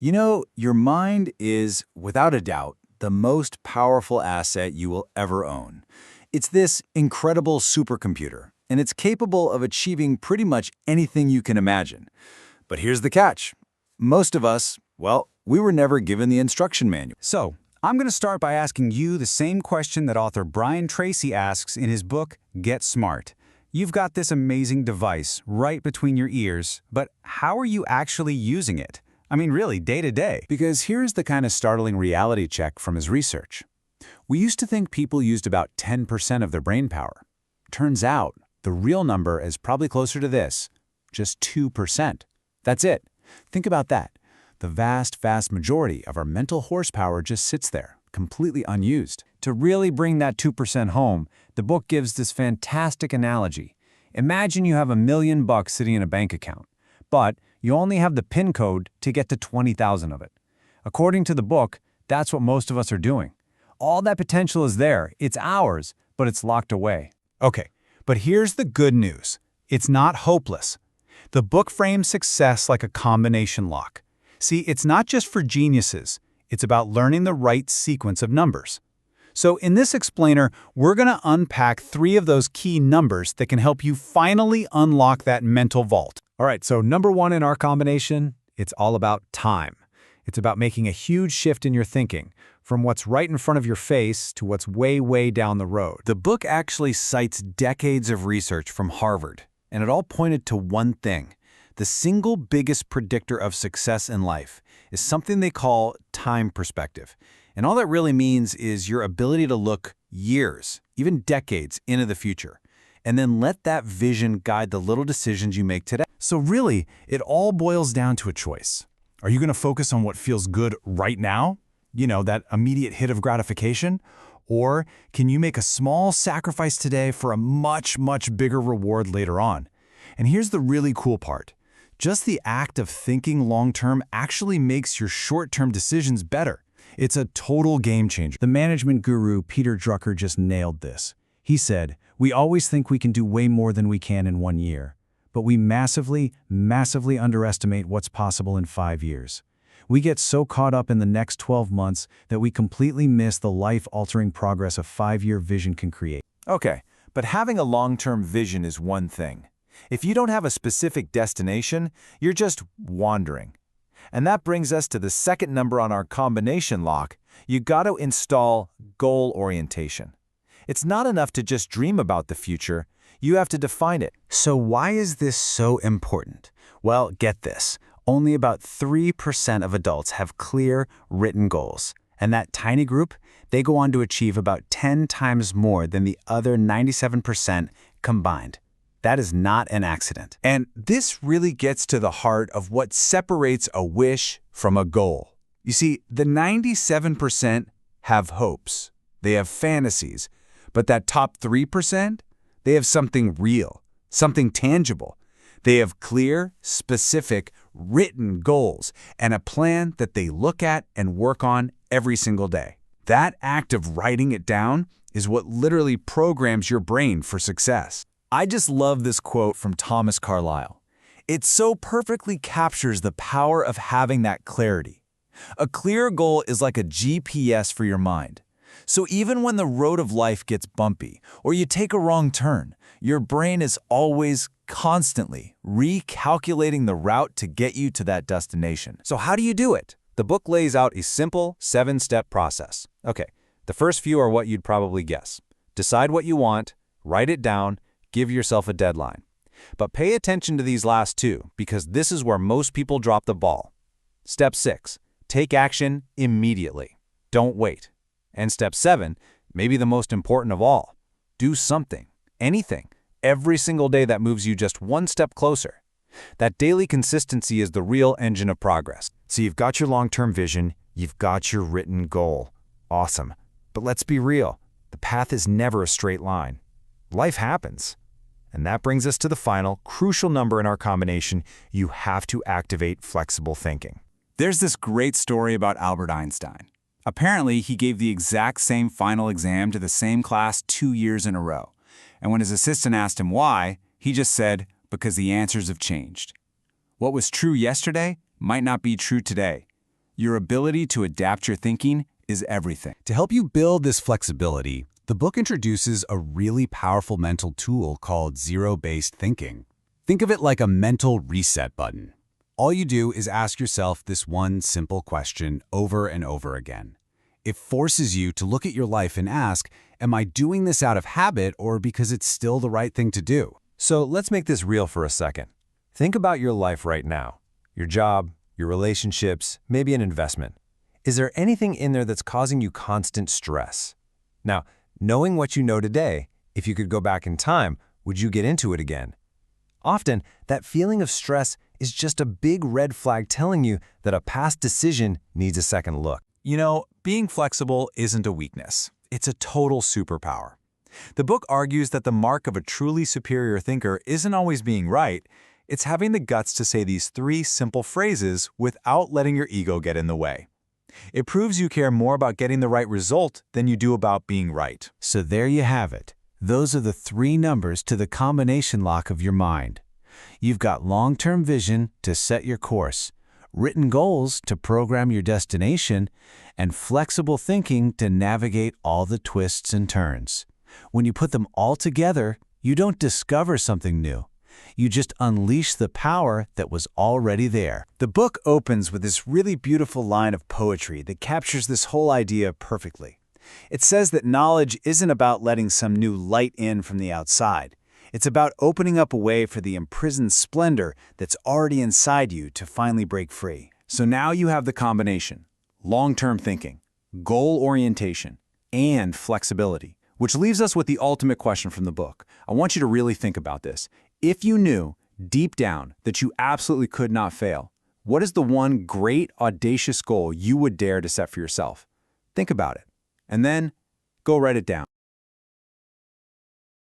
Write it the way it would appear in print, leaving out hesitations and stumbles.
You know, your mind is, without a doubt, the most powerful asset you will ever own. It's this incredible supercomputer, and it's capable of achieving pretty much anything you can imagine. But here's the catch. Most of us, well, we were never given the instruction manual. So, I'm going to start by asking you the same question that author Brian Tracy asks in his book, Get Smart. You've got this amazing device right between your ears, but how are you actually using it? I mean, really, day to day. Because here's the kind of startling reality check from his research. We used to think people used about 10% of their brain power. Turns out, the real number is probably closer to this, just 2%. That's it. Think about that. The vast majority of our mental horsepower just sits there, completely unused. To really bring that 2% home, the book gives this fantastic analogy. Imagine you have $1 million sitting in a bank account, but you only have the PIN code to get to 20,000 of it. According to the book, that's what most of us are doing. All that potential is there, it's ours, but it's locked away. Okay, but here's the good news. It's not hopeless. The book frames success like a combination lock. See, it's not just for geniuses. It's about learning the right sequence of numbers. So in this explainer, we're going to unpack 3 of those key numbers that can help you finally unlock that mental vault. All right, so number 1 in our combination, it's all about time. It's about making a huge shift in your thinking, from what's right in front of your face to what's way down the road. The book actually cites decades of research from Harvard, and it all pointed to one thing. The single biggest predictor of success in life is something they call time perspective. And all that really means is your ability to look years, even decades, into the future, and then let that vision guide the little decisions you make today. So really, it all boils down to a choice. Are you going to focus on what feels good right now? You know, that immediate hit of gratification? Or can you make a small sacrifice today for a much bigger reward later on? And here's the really cool part. Just the act of thinking long-term actually makes your short-term decisions better. It's a total game changer. The management guru Peter Drucker just nailed this. He said, "We always think we can do way more than we can in 1 year, but we massively underestimate what's possible in 5 years. We get so caught up in the next 12 months that we completely miss the life-altering progress a 5-year vision can create." Okay, but having a long-term vision is one thing. If you don't have a specific destination, you're just wandering. And that brings us to the second number on our combination lock. You got to install goal orientation. It's not enough to just dream about the future. You have to define it. So why is this so important? Well, get this. Only about 3% of adults have clear, written goals. And that tiny group, they go on to achieve about 10 times more than the other 97% combined. That is not an accident. And this really gets to the heart of what separates a wish from a goal. You see, the 97% have hopes. They have fantasies. But that top 3%, they have something real, something tangible. They have clear, specific, written goals and a plan that they look at and work on every single day. That act of writing it down is what literally programs your brain for success. I just love this quote from Thomas Carlyle. It so perfectly captures the power of having that clarity. A clear goal is like a GPS for your mind. So even when the road of life gets bumpy or you take a wrong turn, your brain is always constantly recalculating the route to get you to that destination. So how do you do it? The book lays out a simple 7-step process. Okay, the first few are what you'd probably guess. Decide what you want, write it down, give yourself a deadline. But pay attention to these last 2 because this is where most people drop the ball. Step 6, take action immediately. Don't wait. And step 7, maybe the most important of all, do something, anything, every single day that moves you just one step closer. That daily consistency is the real engine of progress. So you've got your long-term vision, you've got your written goal. Awesome. But let's be real. The path is never a straight line. Life happens. And that brings us to the final, crucial number in our combination. You have to activate flexible thinking. There's this great story about Albert Einstein. Apparently, he gave the exact same final exam to the same class 2 years in a row. And when his assistant asked him why, he just said, because the answers have changed. What was true yesterday might not be true today, Your ability to adapt your thinking is everything. To help you build this flexibility, the book introduces a really powerful mental tool called zero-based thinking. Think of it like a mental reset button. All you do is ask yourself this one simple question over and over again. It forces you to look at your life and ask, am I doing this out of habit or because it's still the right thing to do? So let's make this real for a second. Think about your life right now. Your job, your relationships, maybe an investment. Is there anything in there that's causing you constant stress? Now, knowing what you know today, if you could go back in time, would you get into it again? Often, that feeling of stress is just a big red flag telling you that a past decision needs a second look. You know, being flexible isn't a weakness. It's a total superpower. The book argues that the mark of a truly superior thinker isn't always being right. It's having the guts to say these 3 simple phrases without letting your ego get in the way. It proves you care more about getting the right result than you do about being right. So there you have it. Those are the 3 numbers to the combination lock of your mind. You've got long-term vision to set your course, written goals to program your destination, and flexible thinking to navigate all the twists and turns. When you put them all together, you don't discover something new. You just unleash the power that was already there. The book opens with this really beautiful line of poetry that captures this whole idea perfectly. It says that knowledge isn't about letting some new light in from the outside. It's about opening up a way for the imprisoned splendor that's already inside you to finally break free. So now you have the combination: long-term thinking, goal orientation, and flexibility. Which leaves us with the ultimate question from the book. I want you to really think about this. If you knew, deep down, that you absolutely could not fail, what is the one great, audacious goal you would dare to set for yourself? Think about it. And then, go write it down.